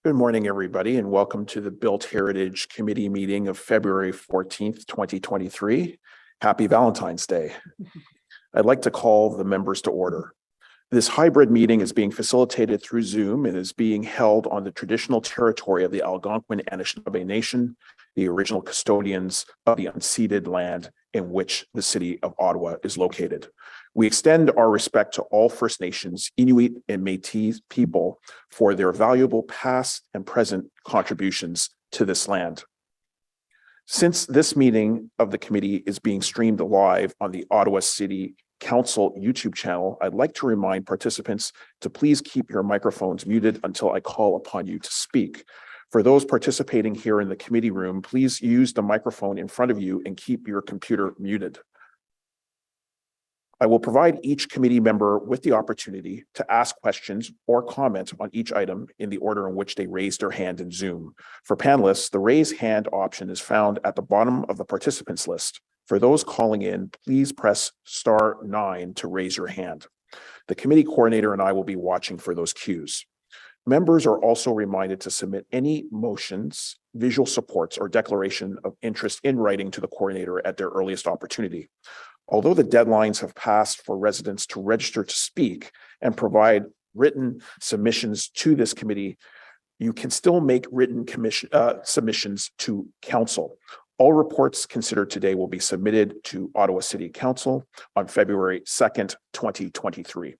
Good morning, everybody, and welcome to the Built Heritage Committee meeting of February 14th, 2023. Happy Valentine's Day. I'd like to call the members to order. This hybrid meeting is being facilitated through Zoom and is being held on the traditional territory of the Algonquin Anishinaabe Nation, the original custodians of the unceded land in which the city of Ottawa is located. We extend our respect to all First Nations, Inuit, and Métis people for their valuable past and present contributions to this land. Since this meeting of the committee is being streamed live on the Ottawa City Council YouTube channel, I'd like to remind participants to please keep your microphones muted until I call upon you to speak. For those participating here in the committee room, please use the microphone in front of you and keep your computer muted. I will provide each committee member with the opportunity to ask questions or comment on each item in the order in which they raise their hand in Zoom. For panelists, the raise hand option is found at the bottom of the participants list. For those calling in, please press *9 to raise your hand. The committee coordinator and I will be watching for those cues. Members are also reminded to submit any motions, visual supports, or declaration of interest in writing to the coordinator at their earliest opportunity. Although the deadlines have passed for residents to register to speak and provide written submissions to this committee, you can still make written submissions to council. All reports considered today will be submitted to Ottawa City Council on February 2nd, 2023.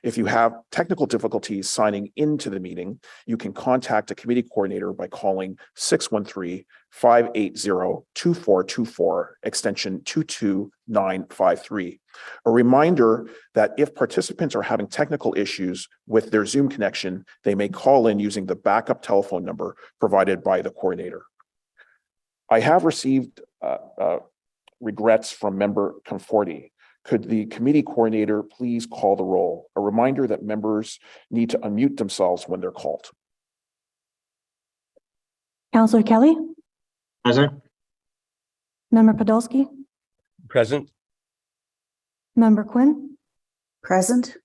If you have technical difficulties signing into the meeting, you can contact a committee coordinator by calling 613-580-2424, extension 22953. A reminder that if participants are having technical issues with their Zoom connection, they may call in using the backup telephone number provided by the coordinator. I have received regrets from member Conforti. Could the committee coordinator please call the roll? A reminder that members need to unmute themselves when they're called. Councillor Kelly? Present. Member Podolsky? Present. Member Quinn? Present.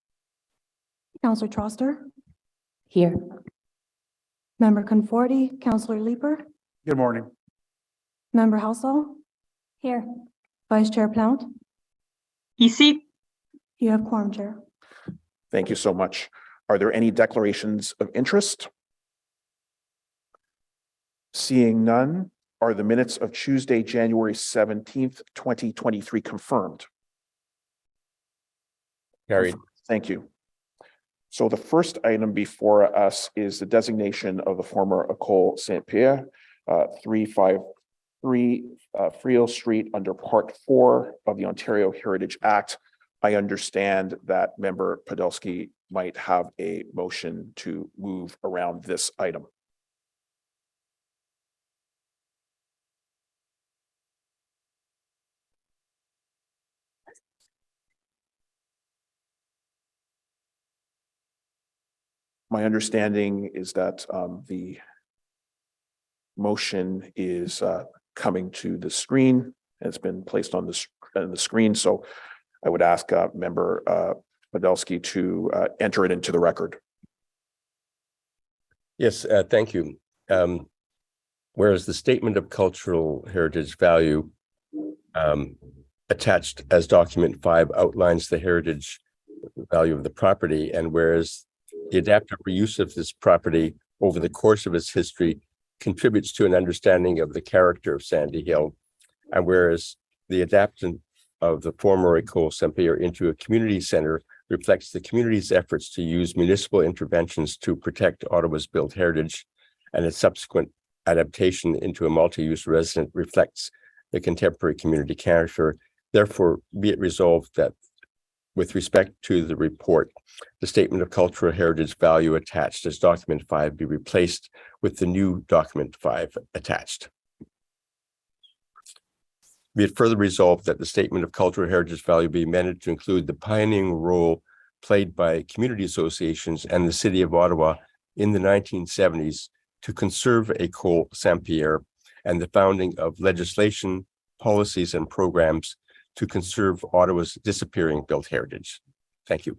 Councillor Troster? Here. Member Conforti? Councillor Leeper? Good morning. Member Halsall? Here. Vice Chair Plount? Ici. You have quorum, Chair. Thank you so much. Are there any declarations of interest? Seeing none, are the minutes of Tuesday, January 17th, 2023 confirmed? Carried. Thank you. So the first item before us is the designation of the former École Saint-Pierre, 353 Friel Street under Part 4 of the Ontario Heritage Act. I understand that Member Podolsky might have a motion to move around this item. My understanding is that the motion is coming to the screen. It's been placed on the screen, so I would ask Member Podolsky to enter it into the record. Yes, thank you. Whereas the statement of cultural heritage value attached as document 5 outlines the heritage value of the property, and whereas the adaptive reuse of this property over the course of its history contributes to an understanding of the character of Sandy Hill, and whereas the adaptation of the former École Saint-Pierre into a community center reflects the community's efforts to use municipal interventions to protect Ottawa's built heritage, and its subsequent adaptation into a multi-use residence reflects the contemporary community character. Therefore, be it resolved that with respect to the report, the statement of cultural heritage value attached as document 5 be replaced with the new document 5 attached. Be it further resolved that the statement of cultural heritage value be amended to include the pioneering role played by community associations and the City of Ottawa in the 1970s to conserve École Saint-Pierre, and the founding of legislation, policies, and programs to conserve Ottawa's disappearing built heritage. Thank you.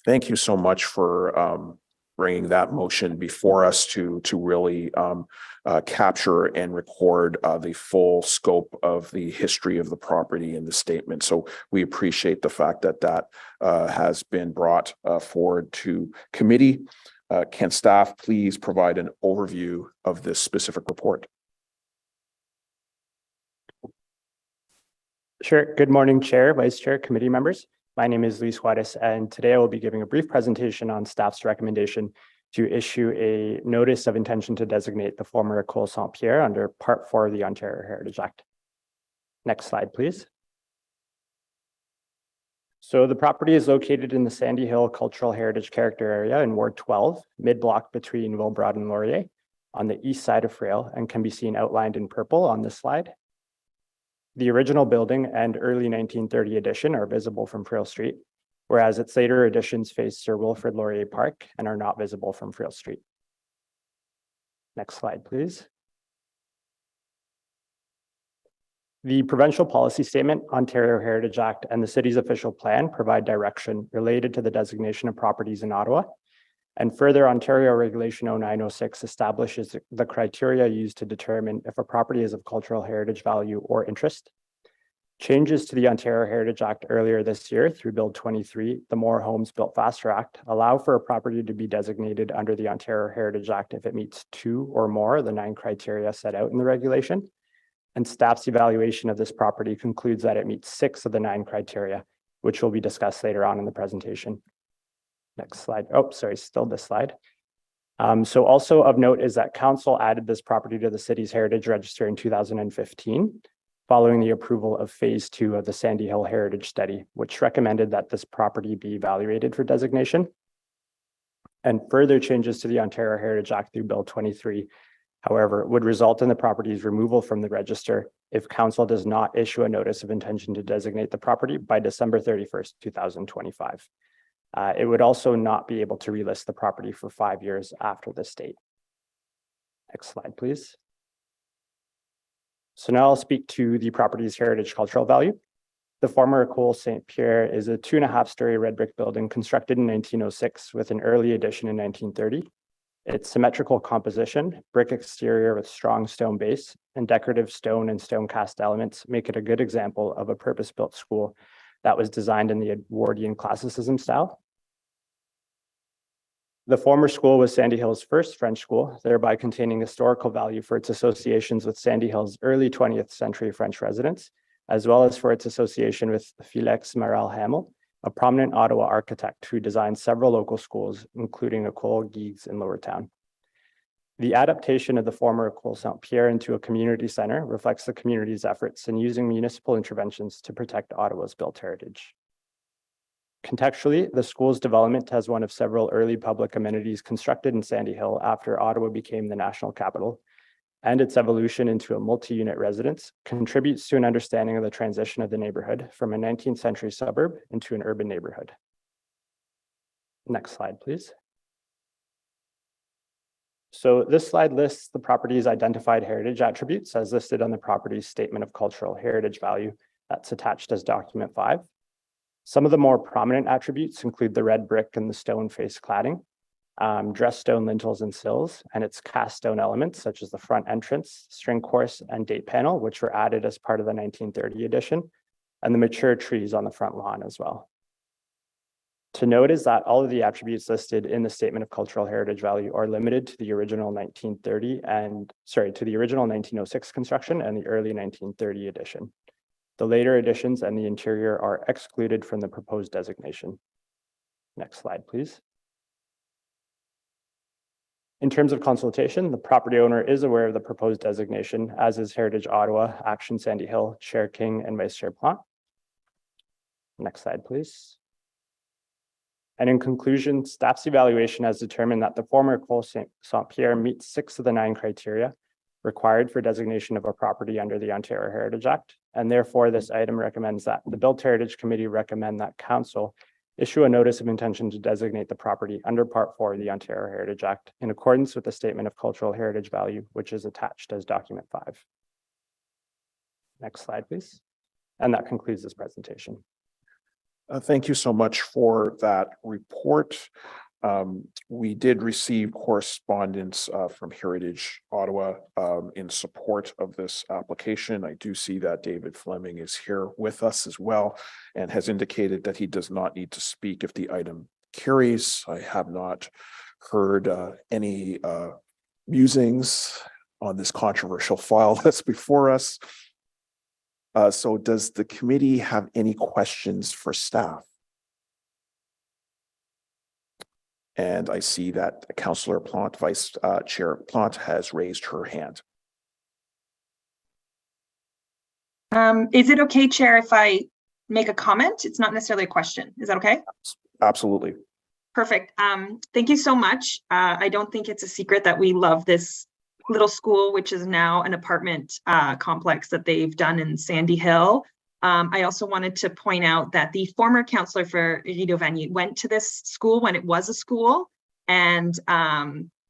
Thank you so much for bringing that motion before us to really capture and record the full scope of the history of the property in the statement. So we appreciate the fact that that has been brought forward to committee. Can staff please provide an overview of this specific report? Sure. Good morning, Chair, Vice Chair, committee members. My name is Luis Juarez, and today I will be giving a brief presentation on staff's recommendation to issue a notice of intention to designate the former École Saint-Pierre under Part 4 of the Ontario Heritage Act. Next slide, please. So the property is located in the Sandy Hill Cultural Heritage Character Area in Ward 12, mid-block between Wilbrod and Laurier, on the east side of Frail, and can be seen outlined in purple on this slide. The original building and early 1930 addition are visible from Frail Street, whereas its later additions face Sir Wilfrid Laurier Park and are not visible from Frail Street. Next slide, please. The Provincial Policy Statement, Ontario Heritage Act, and the city's official plan provide direction related to the designation of properties in Ottawa. And further, Ontario Regulation 0906 establishes the criteria used to determine if a property is of cultural heritage value or interest. Changes to the Ontario Heritage Act earlier this year through Bill 23, the More Homes Built Faster Act, allow for a property to be designated under the Ontario Heritage Act if it meets 2 or more of the 9 criteria set out in the regulation. And staff's evaluation of this property concludes that it meets 6 of the 9 criteria, which will be discussed later on in the presentation. Next slide. Oh, sorry, still this slide. So also of note is that council added this property to the city's heritage register in 2015, following the approval of phase 2 of the Sandy Hill Heritage Study, which recommended that this property be evaluated for designation. And further changes to the Ontario Heritage Act through Bill 23, however, would result in the property's removal from the register if council does not issue a notice of intention to designate the property by December 31st, 2025. It would also not be able to relist the property for 5 years after this date. Next slide, please. So now I'll speak to the property's heritage cultural value. The former École Saint-Pierre is a 2.5-story red brick building constructed in 1906 with an early addition in 1930. Its symmetrical composition, brick exterior with strong stone base, and decorative stone and stone cast elements make it a good example of a purpose-built school that was designed in the Edwardian classicism style. The former school was Sandy Hill's first French school, thereby containing historical value for its associations with Sandy Hill's early 20th century French residents, as well as for its association with Felix Maral Hamel, a prominent Ottawa architect who designed several local schools, including École Guigues in Lowertown. The adaptation of the former École Saint-Pierre into a community center reflects the community's efforts in using municipal interventions to protect Ottawa's built heritage. Contextually, the school's development as one of several early public amenities constructed in Sandy Hill after Ottawa became the national capital, and its evolution into a multi-unit residence contributes to an understanding of the transition of the neighborhood from a 19th century suburb into an urban neighborhood. Next slide, please. So this slide lists the property's identified heritage attributes as listed on the property's statement of cultural heritage value that's attached as document 5. Some of the more prominent attributes include the red brick and the stone face cladding, dressed stone lintels and sills, and its cast stone elements such as the front entrance, string course, and date panel, which were added as part of the 1930 edition, and the mature trees on the front lawn as well. To note is that all of the attributes listed in the Statement of Cultural Heritage Value are limited to the original 1906 construction and the early 1930 edition. The later additions and the interior are excluded from the proposed designation. Next slide, please. In terms of consultation, the property owner is aware of the proposed designation, as is Heritage Ottawa, Action Sandy Hill, Chair King, and Vice Chair Plant. Next slide, please. And in conclusion, staff's evaluation has determined that the former École Saint-Pierre meets 6 of the 9 criteria required for designation of a property under the Ontario Heritage Act. And therefore, this item recommends that the Built Heritage Committee recommend that Council issue a notice of intention to designate the property under Part 4 of the Ontario Heritage Act in accordance with the Statement of Cultural Heritage Value, which is attached as document 5. Next slide, please. And that concludes this presentation. Thank you so much for that report. We did receive correspondence from Heritage Ottawa in support of this application. I do see that David Fleming is here with us as well and has indicated that he does not need to speak if the item carries. I have not heard any musings on this controversial file that's before us. So does the committee have any questions for staff? And I see that Councillor Plante, Vice Chair Plante, has raised her hand. Is it okay, Chair, if I make a comment? It's not necessarily a question. Is that okay? Absolutely. Perfect. Thank you so much. I don't think it's a secret that we love this little school, which is now an apartment complex that they've done in Sandy Hill. I also wanted to point out that the former counselor for Rideau-Vanier went to this school when it was a school. And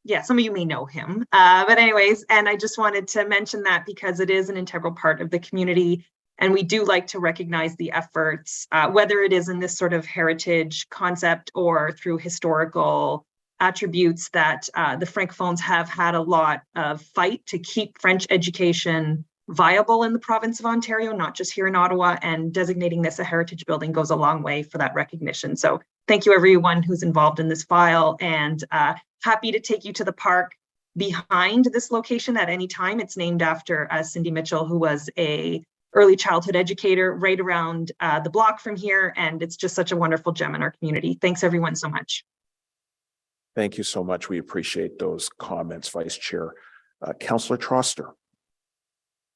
yeah, some of you may know him. But anyways, and I just wanted to mention that because it is an integral part of the community. And we do like to recognize the efforts, whether it is in this sort of heritage concept or through historical attributes that the Francophones have had a lot of fight to keep French education viable in the province of Ontario, not just here in Ottawa, and designating this a heritage building goes a long way for that recognition. So thank you everyone who's involved in this file, and happy to take you to the park behind this location at any time. It's named after Cindy Mitchell, who was a early childhood educator right around the block from here, and it's just such a wonderful gem in our community. Thanks everyone so much. Thank you so much. We appreciate those comments, Vice Chair. Councillor Troster.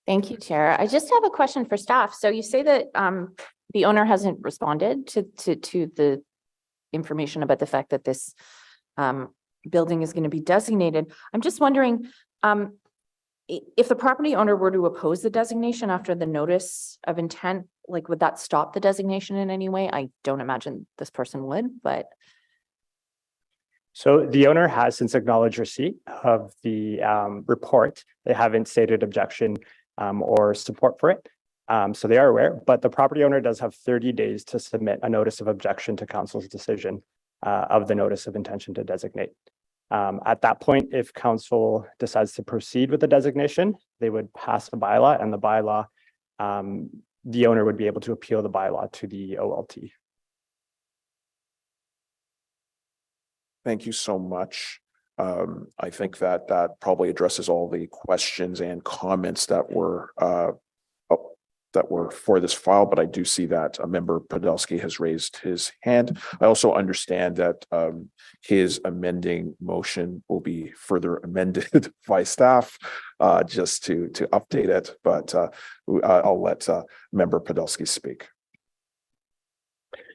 Thank you, Chair. I just have a question for staff. So you say that the owner hasn't responded to the information about the fact that this building is going to be designated. I'm just wondering if the property owner were to oppose the designation after the notice of intent, like would that stop the designation in any way? I don't imagine this person would, but. So the owner has since acknowledged receipt of the report. They haven't stated objection or support for it. So they are aware, but the property owner does have 30 days to submit a notice of objection to council's decision of the notice of intention to designate. At that point, if council decides to proceed with the designation, they would pass a bylaw, and the bylaw, the owner would be able to appeal the bylaw to the OLT. Thank you so much. I think that probably addresses all the questions and comments that were for this file, but I do see that Member Podolsky has raised his hand. I also understand that his amending motion will be further amended by staff just to update it, but I'll let Member Podolsky speak.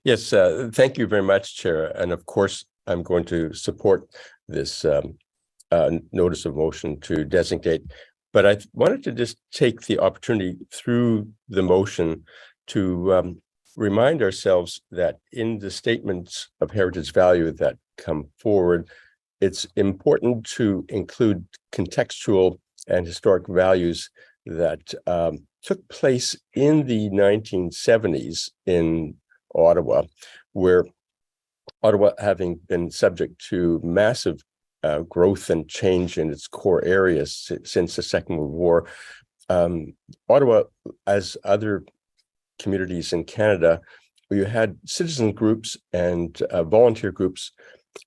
Yes, thank you very much, Chair. And of course, I'm going to support this notice of motion to designate. But I wanted to just take the opportunity through the motion to remind ourselves that in the statements of heritage value that come forward, it's important to include contextual and historic values that took place in the 1970s in Ottawa, where Ottawa, having been subject to massive growth and change in its core areas since the Second World War, Ottawa, as other communities in Canada, you had citizen groups and volunteer groups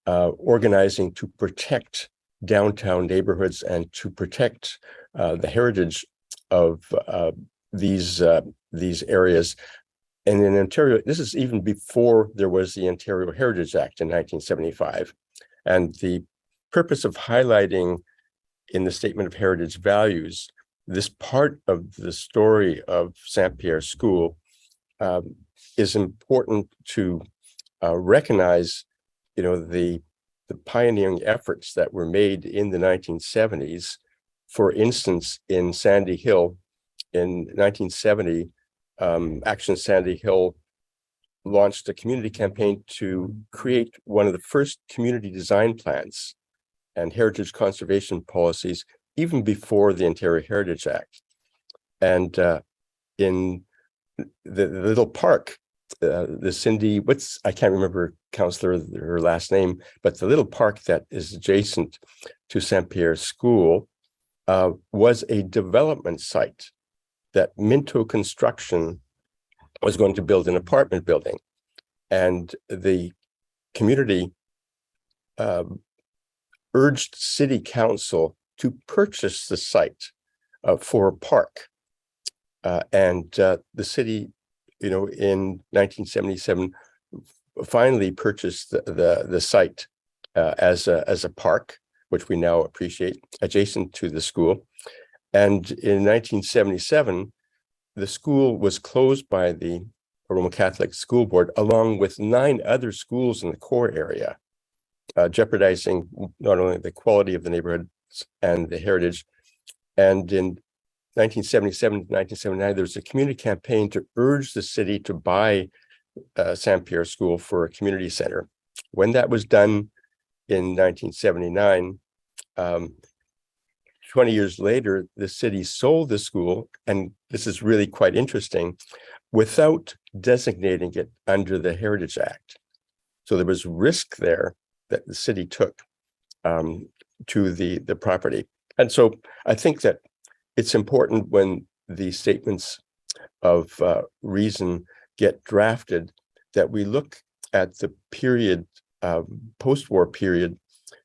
organizing to protect downtown neighborhoods and to protect the heritage of these areas. And in Ontario, this is even before there was the Ontario Heritage Act in 1975. And the purpose of highlighting in the Statement of Heritage Values this part of the story of Saint Pierre School is important to recognize, the pioneering efforts that were made in the 1970s. For instance, in Sandy Hill in 1970, Action Sandy Hill launched a community campaign to create one of the first community design plans and heritage conservation policies, even before the Ontario Heritage Act. And in the little park the Cindy, I can't remember Counselor, her last name, but the little park that is adjacent to Saint Pierre School was a development site that Minto Construction was going to build an apartment building. And the community urged City Council to purchase the site for a park. And the city, in 1977, finally purchased the site as a park, which we now appreciate, adjacent to the school. And in 1977, the school was closed by the Roman Catholic School Board, along with 9 other schools in the core area, jeopardizing not only the quality of the neighborhoods and the heritage. And in 1977 to 1979, there was a community campaign to urge the city to buy Saint Pierre School for a community center. When that was done in 1979, 20 years later, the city sold the school, and this is really quite interesting, without designating it under the Heritage Act. So there was risk there that the city took to the property. And so I think that it's important when the statements of reason get drafted that we look at the period, post-war period,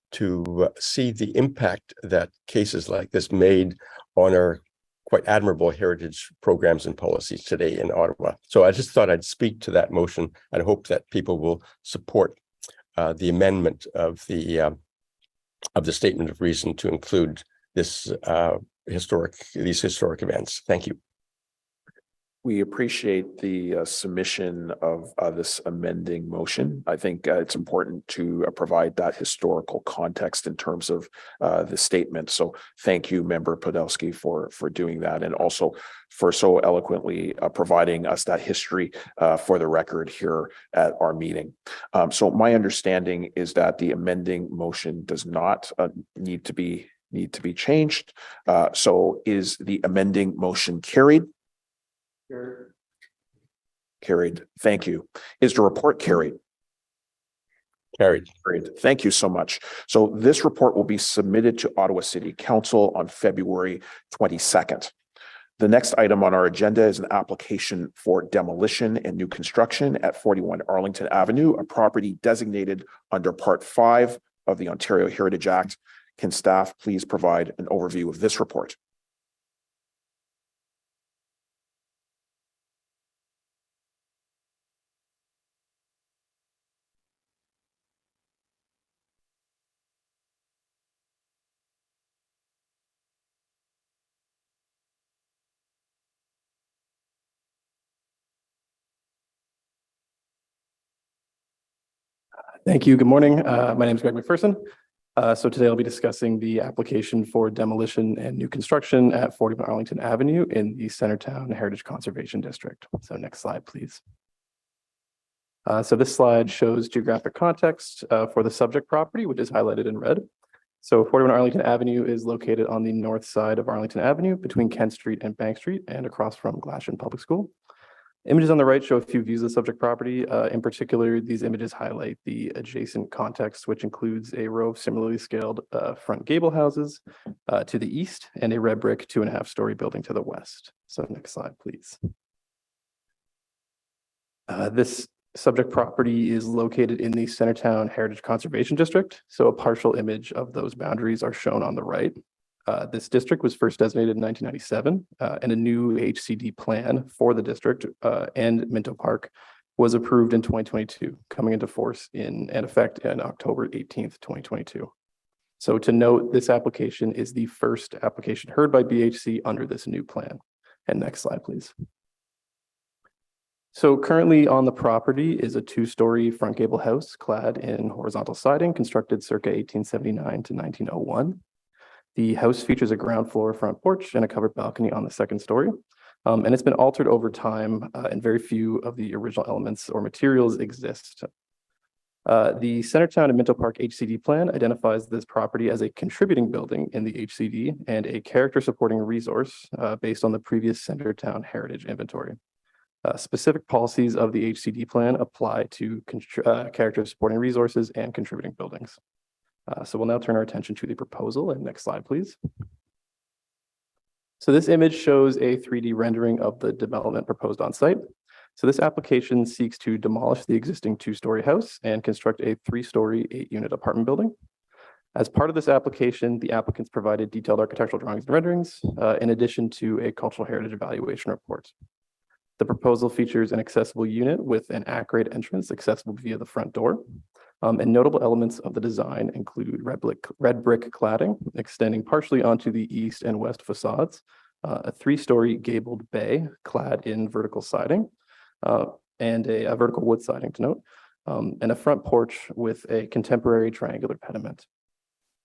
to see the impact that cases like this made on our quite admirable heritage programs and policies today in Ottawa. So I just thought I'd speak to that motion and hope that people will support the amendment of the statement of reason to include this these historic events. Thank you. We appreciate the submission of this amending motion. I think it's important to provide that historical context in terms of the statement. So thank you, Member Podolsky, for doing that, and also for so eloquently providing us that history for the record here at our meeting. So my understanding is that the amending motion does not need to be changed. So is the amending motion carried? Carried. Thank you. Is the report carried? Carried. Carried. Thank you so much. So this report will be submitted to Ottawa City Council on February 22nd. The next item on our agenda is an application for demolition and new construction at 41 Arlington Avenue, a property designated under Part 5 of the Ontario Heritage Act. Can staff please provide an overview of this report? Thank you. Good morning. My name is Greg McPherson. So today I'll be discussing the application for demolition and new construction at 41 Arlington Avenue in the Centertown Heritage Conservation District. So next slide, please. So this slide shows geographic context for the subject property, which is highlighted in red. So 41 Arlington Avenue is located on the north side of Arlington Avenue between Kent Street and Bank Street and across from Glashan Public School. Images on the right show a few views of the subject property. In particular, these images highlight the adjacent context, which includes a row of similarly scaled front gable houses to the east and a red brick 2.5-story building to the west. So next slide, please. This subject property is located in the Centertown Heritage Conservation District. So a partial image of those boundaries are shown on the right. This district was first designated in 1997, and a new HCD plan for the district and Minto Park was approved in 2022, coming into force and effect on October 18th, 2022. So to note, this application is the first application heard by BHC under this new plan. And next slide, please. So currently on the property is a 2-story front gable house clad in horizontal siding constructed circa 1879 to 1901. The house features a ground floor front porch and a covered balcony on the 2nd story. And it's been altered over time, and very few of the original elements or materials exist. The Centertown and Minto Park HCD plan identifies this property as a contributing building in the HCD and a character supporting resource based on the previous Centertown Heritage Inventory. Specific policies of the HCD plan apply to character supporting resources and contributing buildings. So we'll now turn our attention to the proposal, and next slide, please. So this image shows a 3D rendering of the development proposed on site. So this application seeks to demolish the existing 2-story house and construct a 3-story, 8-unit apartment building. As part of this application, the applicants provided detailed architectural drawings and renderings, in addition to a cultural heritage evaluation report. The proposal features an accessible unit with an at-grade entrance accessible via the front door. And notable elements of the design include red brick cladding extending partially onto the east and west facades, a 3-story gabled bay clad in vertical siding, and a vertical wood siding to note, and a front porch with a contemporary triangular pediment.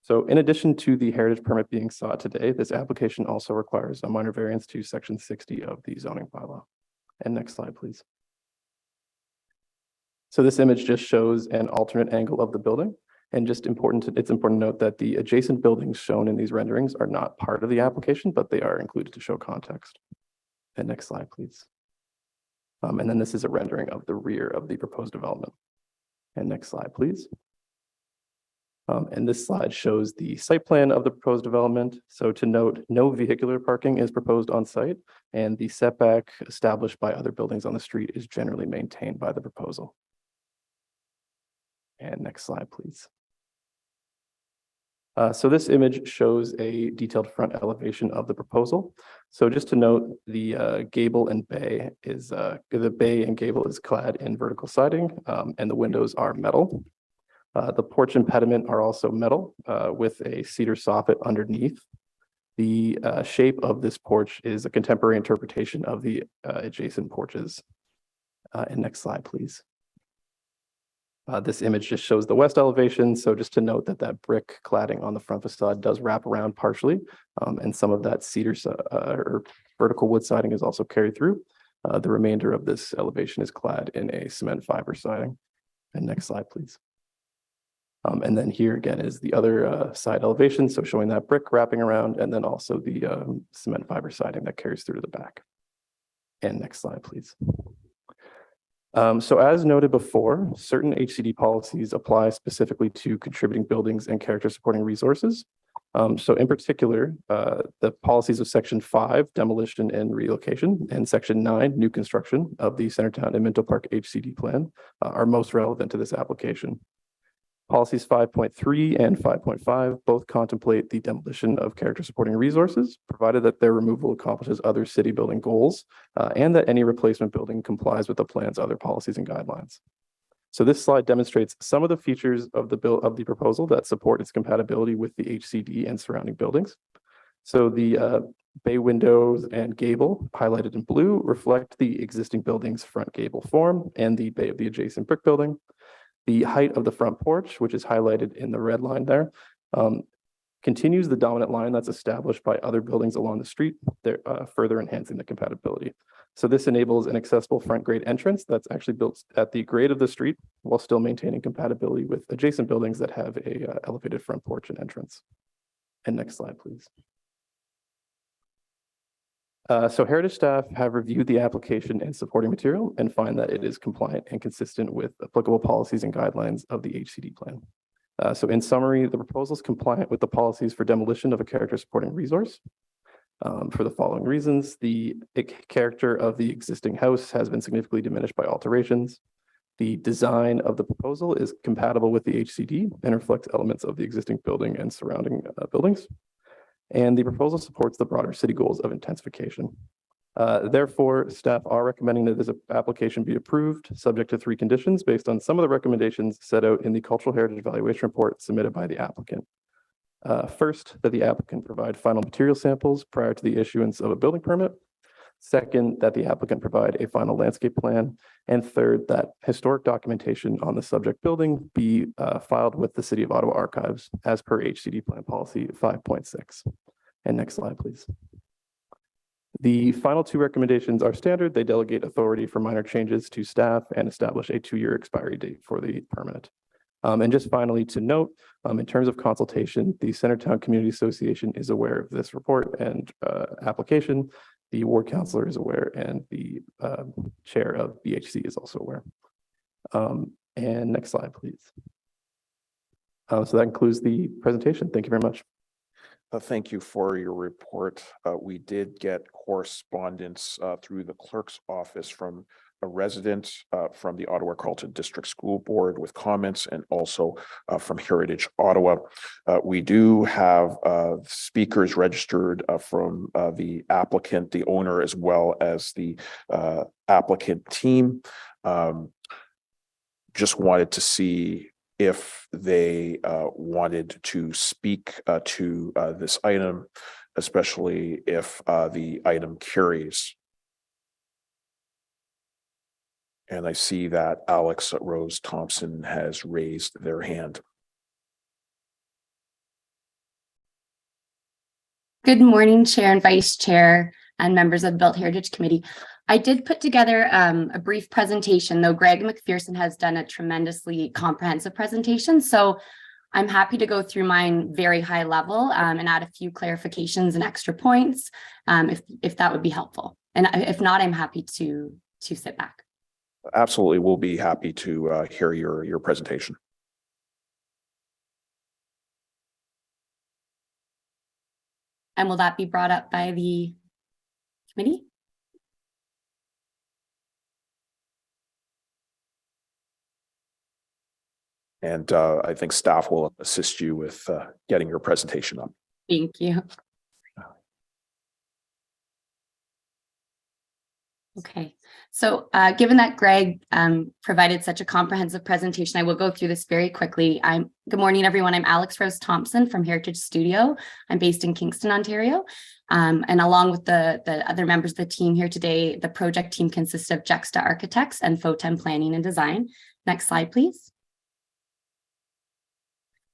So in addition to the heritage permit being sought today, this application also requires a minor variance to section 60 of the zoning bylaw. And next slide, please. So this image just shows an alternate angle of the building. And just it's important to note that the adjacent buildings shown in these renderings are not part of the application, but they are included to show context. And next slide, please. And then this is a rendering of the rear of the proposed development. And next slide, please. And this slide shows the site plan of the proposed development. So to note, no vehicular parking is proposed on site, and the setback established by other buildings on the street is generally maintained by the proposal. And next slide, please. So this image shows a detailed front elevation of the proposal. So just to note, the gable and bay is the bay and gable is clad in vertical siding, and the windows are metal. The porch and pediment are also metal with a cedar soffit underneath. The shape of this porch is a contemporary interpretation of the adjacent porches. And next slide, please. This image just shows the west elevation. So just to note that brick cladding on the front facade does wrap around partially, and some of that cedar or vertical wood siding is also carried through. The remainder of this elevation is clad in a cement fiber siding. And next slide, please. And then here again is the other side elevation, so showing that brick wrapping around, and then also the cement fiber siding that carries through to the back. And next slide, please. So as noted before, certain HCD policies apply specifically to contributing buildings and character supporting resources. So in particular, the policies of Section 5, demolition and relocation, and Section 9, new construction of the Centertown and Minto Park HCD plan are most relevant to this application. Policies 5.3 and 5.5 both contemplate the demolition of character supporting resources, provided that their removal accomplishes other city building goals, and that any replacement building complies with the plan's other policies and guidelines. So this slide demonstrates some of the features of the proposal that support its compatibility with the HCD and surrounding buildings. So the bay windows and gable, highlighted in blue, reflect the existing building's front gable form and the bay of the adjacent brick building. The height of the front porch, which is highlighted in the red line there, continues the dominant line that's established by other buildings along the street, further enhancing the compatibility. So this enables an accessible front grade entrance that's actually built at the grade of the street while still maintaining compatibility with adjacent buildings that have a elevated front porch and entrance. And next slide, please. So Heritage staff have reviewed the application and supporting material and find that it is compliant and consistent with applicable policies and guidelines of the HCD plan. So in summary, the proposal is compliant with the policies for demolition of a character supporting resource. For the following reasons, the character of the existing house has been significantly diminished by alterations. The design of the proposal is compatible with the HCD and reflects elements of the existing building and surrounding buildings. And the proposal supports the broader city goals of intensification. Therefore, staff are recommending that this application be approved, subject to 3 conditions based on some of the recommendations set out in the Cultural Heritage Evaluation Report submitted by the applicant. First, that the applicant provide final material samples prior to the issuance of a building permit. Second, that the applicant provide a final landscape plan. And third, that historic documentation on the subject building be filed with the City of Ottawa Archives as per HCD Plan Policy 5.6. And next slide, please. The final 2 recommendations are standard. They delegate authority for minor changes to staff and establish a 2-year expiry date for the permit. And just finally to note, in terms of consultation, the Centertown Community Association is aware of this report and application The ward councillor is aware, and the chair of BHC is also aware. And next slide, please. So that concludes the presentation. Thank you very much. Thank you for your report. We did get correspondence through the clerk's office from a resident from the Ottawa Carleton District School Board with comments, and also from Heritage Ottawa. We do have speakers registered from the applicant, the owner, as well as the applicant team. Just wanted to see if they wanted to speak to this item, especially if the item carries. And I see that Alex Rose Thompson has raised their hand. Good morning, Chair and Vice Chair and members of the Built Heritage Committee. I did put together a brief presentation, though Greg McPherson has done a tremendously comprehensive presentation. So I'm happy to go through mine very high level and add a few clarifications and extra points if that would be helpful. And if not, I'm happy to sit back. Absolutely, we'll be happy to hear your presentation. And will that be brought up by the committee? And I think staff will assist you with getting your presentation up. Thank you. Okay, so given that Greg provided such a comprehensive presentation, I will go through this very quickly. Good morning, everyone. I'm Alex Rose Thompson from Heritage Studio. I'm based in Kingston, Ontario. And along with the other members of the team here today, the project team consists of Juxta Architects and Photon Planning and Design. Next slide, please.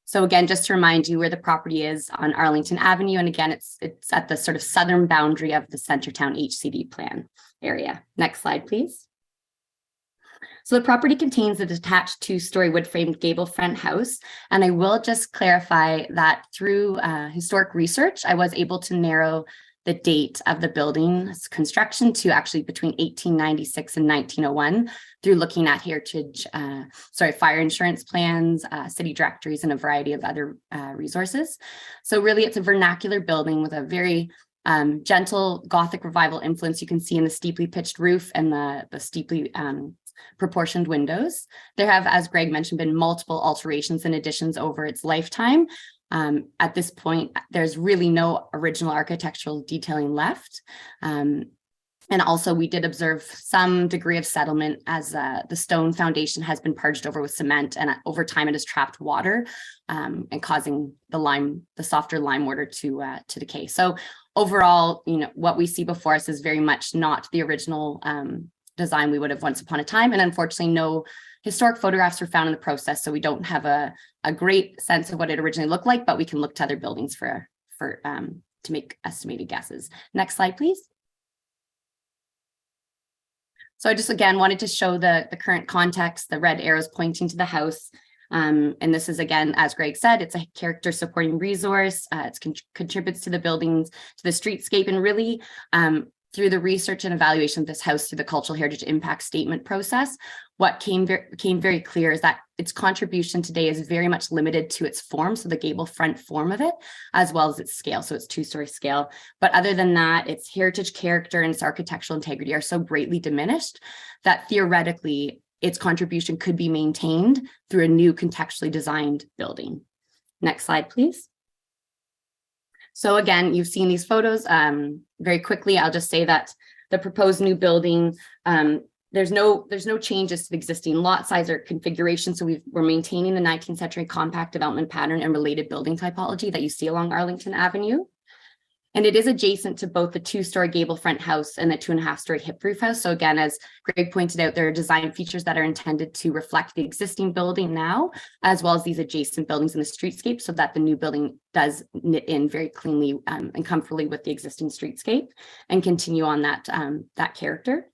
So again, just to remind you where the property is on Arlington Avenue. And again, it's at the sort of southern boundary of the Centertown HCD plan area. Next slide, please. So the property contains a detached two-story wood-framed gable front house. And I will just clarify that through historic research, I was able to narrow the date of the building's construction to actually between 1896 and 1901 through looking at fire insurance plans, city directories, and a variety of other resources. So really it's a vernacular building with a very gentle Gothic revival influence. You can see in the steeply pitched roof and the steeply proportioned windows. There have, as Greg mentioned, been multiple alterations and additions over its lifetime. At this point, there's really no original architectural detailing left. And also we did observe some degree of settlement as the stone foundation has been purged over with cement, and over time it has trapped water and causing the softer lime mortar to decay. So overall, what we see before us is very much not the original design we would have once upon a time. And unfortunately, no historic photographs were found in the process, so we don't have a great sense of what it originally looked like, but we can look to other buildings to make estimated guesses. Next slide, please. So I just, again, wanted to show the current context, the red arrows pointing to the house. And this is, again, as Greg said, it's a character supporting resource. It contributes to the buildings, to the streetscape, and really through the research and evaluation of this house through the cultural heritage impact statement process, what became very clear is that its contribution today is very much limited to its form, so the gable front form of it, as well as its scale, so its two-story scale. But other than that, its heritage character and its architectural integrity are so greatly diminished that theoretically its contribution could be maintained through a new contextually designed building. Next slide, please. So again, you've seen these photos. Very quickly, I'll just say that the proposed new building, there's no changes to the existing lot size or configuration. So we're maintaining the 19th century compact development pattern and related building typology that you see along Arlington Avenue. And it is adjacent to both the two-story gable front house and the 2.5-story hip roof house. So again, as Greg pointed out, there are design features that are intended to reflect the existing building now, as well as these adjacent buildings in the streetscape, so that the new building does knit in very cleanly and comfortably with the existing streetscape and continue on that character.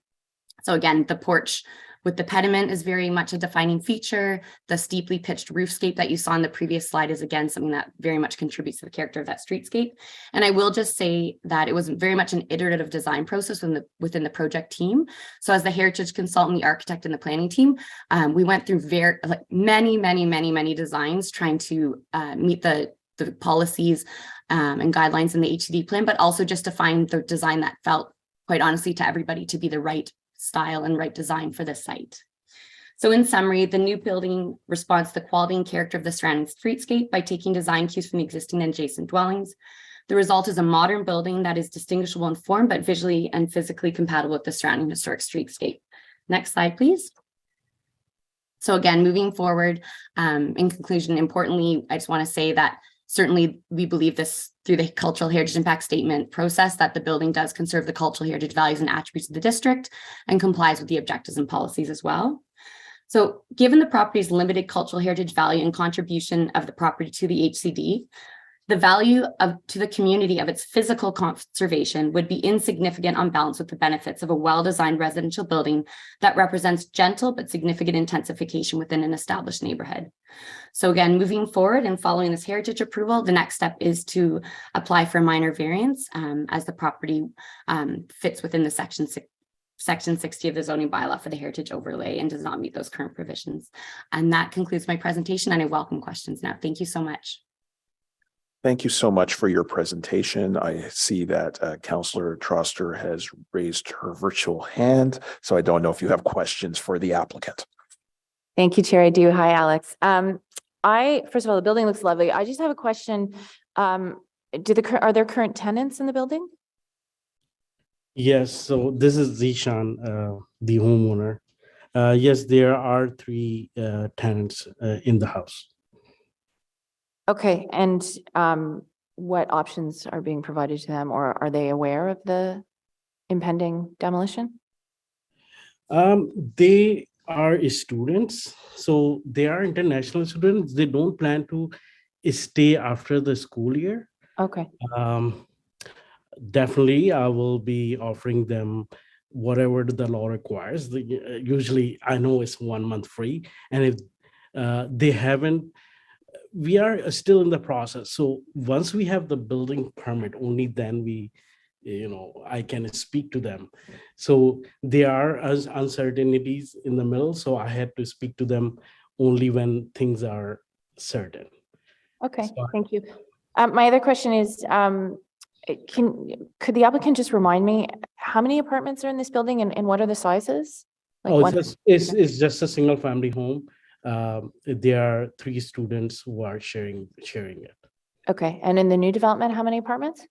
So again, the porch with the pediment is very much a defining feature. The steeply pitched roofscape that you saw in the previous slide is again something that very much contributes to the character of that streetscape. And I will just say that it was very much an iterative design process within the project team. So as the heritage consultant, the architect, and the planning team, we went through many designs trying to meet the policies and guidelines in the HCD plan, but also just to find the design that felt, quite honestly, to everybody to be the right style and right design for this site. So in summary, the new building responds to the quality and character of the surrounding streetscape by taking design cues from the existing and adjacent dwellings. The result is a modern building that is distinguishable in form, but visually and physically compatible with the surrounding historic streetscape. Next slide, please. So again, moving forward, in conclusion, importantly, I just want to say that certainly we believe this through the cultural heritage impact statement process, that the building does conserve the cultural heritage values and attributes of the district and complies with the objectives and policies as well. So given the property's limited cultural heritage value and contribution of the property to the HCD, the value to the community of its physical conservation would be insignificant on balance with the benefits of a well-designed residential building that represents gentle but significant intensification within an established neighborhood. So again, moving forward and following this heritage approval, the next step is to apply for a minor variance as the property fits within the section 60 of the zoning bylaw for the heritage overlay and does not meet those current provisions. And that concludes my presentation, and I welcome questions now. Thank you so much. Thank you so much for your presentation. I see that Councillor Troster has raised her virtual hand, so I don't know if you have questions for the applicant. Thank you, Chair. I do. Hi, Alex. First of all, the building looks lovely. I just have a question. Are there current tenants in the building? Yes, so this is Zishan, the homeowner. Yes, there are 3 tenants in the house. Okay, and what options are being provided to them, or are they aware of the impending demolition? They are students, so they are international students. They don't plan to stay after the school year. Okay. Definitely, I will be offering them whatever the law requires. Usually, I know it's 1 month free, and if they haven't, we are still in the process. So once we have the building permit, only then I can speak to them. So there are uncertainties in the middle. So I had to speak to them only when things are certain. Okay, So, thank you. My other question is, could the applicant just remind me how many apartments are in this building and what are the sizes? It's just a single family home. There are 3 students who are sharing it. Okay, and in the new development, how many apartments?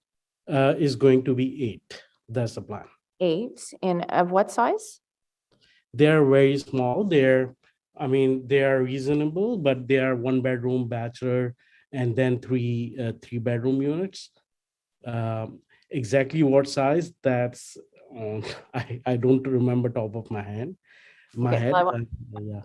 Is going to be 8. That's the plan. 8, and of what size? They are very small. They are reasonable, but they are 1-bedroom bachelor and then 3 3-bedroom units. Exactly what size? That's I don't remember top of my head. Yeah.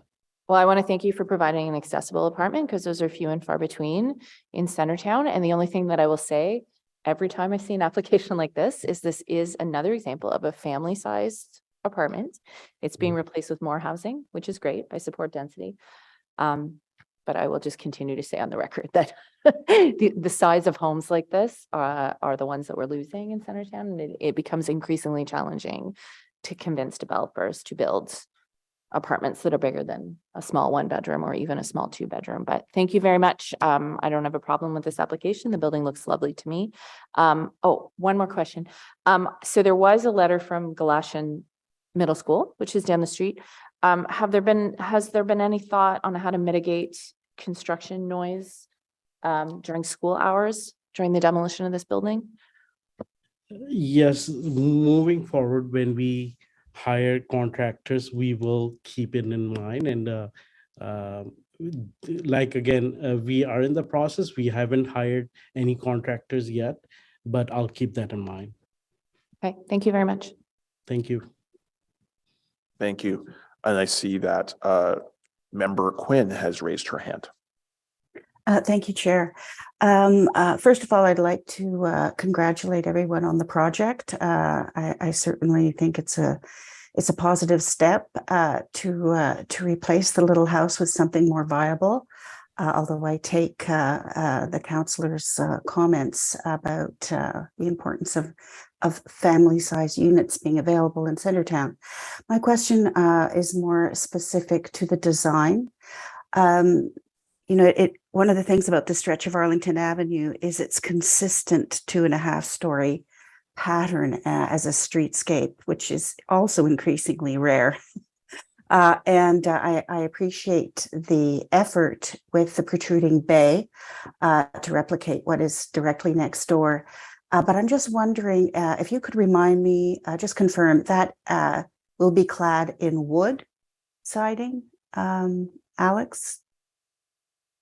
Well, I want to thank you for providing an accessible apartment, because those are few and far between in Centertown. And the only thing that I will say every time I see an application like this is another example of a family-sized apartment. It's being replaced with more housing, which is great. I support density. But I will just continue to say on the record that the size of homes like this are the ones that we're losing in Centertown. And it becomes increasingly challenging to convince developers to build apartments that are bigger than a small 1-bedroom or even a small 2-bedroom. But thank you very much. I don't have a problem with this application. The building looks lovely to me. One more question. So there was a letter from Galatian Middle School, which is down the street. Has there been any thought on how to mitigate construction noise during school hours during the demolition of this building? Yes, moving forward, when we hire contractors, we will keep it in mind. And we are in the process. We haven't hired any contractors yet, but I'll keep that in mind. Okay, thank you very much. Thank you. Thank you. And I see that Member Quinn has raised her hand. Thank you, Chair. First of all, I'd like to congratulate everyone on the project. I certainly think it's it's a positive step to replace the little house with something more viable. Although I take the councillor's comments about the importance of family-sized units being available in Centertown. My question is more specific to the design. One of the things about the stretch of Arlington Avenue is its consistent 2.5-story pattern as a streetscape, which is also increasingly rare. And I appreciate the effort with the protruding bay to replicate what is directly next door. But I'm just wondering if you could remind me, just confirm that will be clad in wood siding, Alex?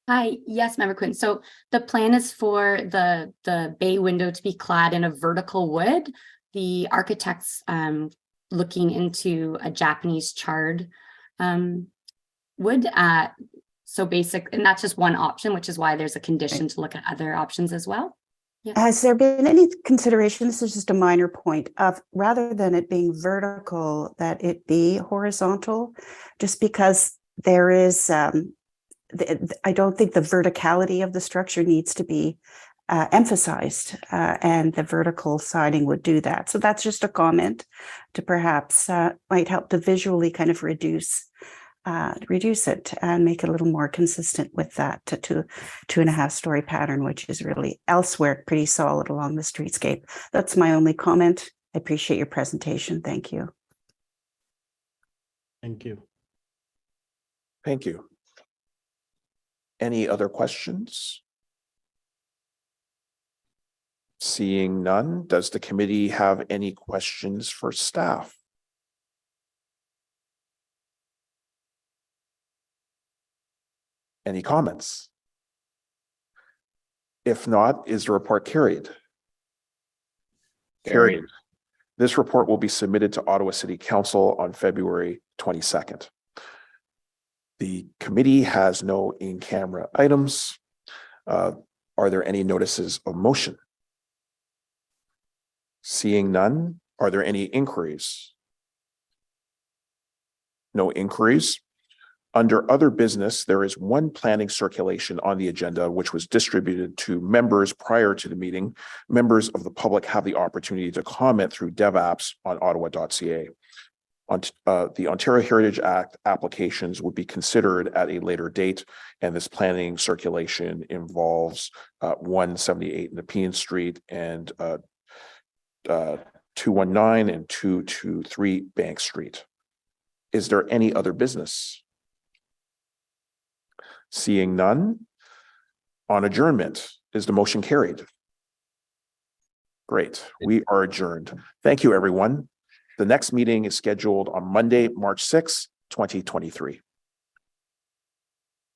Hi, yes, Member Quinn. So the plan is for the bay window to be clad in a vertical wood. The architect's looking into a Japanese charred wood. So basic, and that's just one option, which is why there's a condition to look at other options as well. Yeah. Has there been any consideration, this is just a minor point, of rather than it being vertical, that it be horizontal, just because there is, I don't think the verticality of the structure needs to be emphasized, and the vertical siding would do that. So that's just a comment to perhaps might help to visually kind of reduce it and make it a little more consistent with that 2.5-story pattern, which is really elsewhere pretty solid along the streetscape. That's my only comment. I appreciate your presentation. Thank you. Thank you. Thank you. Any other questions? Seeing none, does the committee have any questions for staff? Any comments? If not, is the report carried? Carried. This report will be submitted to Ottawa City Council on February 22nd. The committee has no in-camera items. Are there any notices of motion? Seeing none, are there any inquiries? No inquiries. Under other business, there is one planning circulation on the agenda, which was distributed to members prior to the meeting. Members of the public have the opportunity to comment through DevApps on ottawa.ca. The Ontario Heritage Act applications would be considered at a later date, and this planning circulation involves 178 Nepean Street and 219 and 223 Bank Street. Is there any other business? Seeing none, on adjournment, is the motion carried? Great, we are adjourned. Thank you, everyone. The next meeting is scheduled on Monday, March 6th, 2023.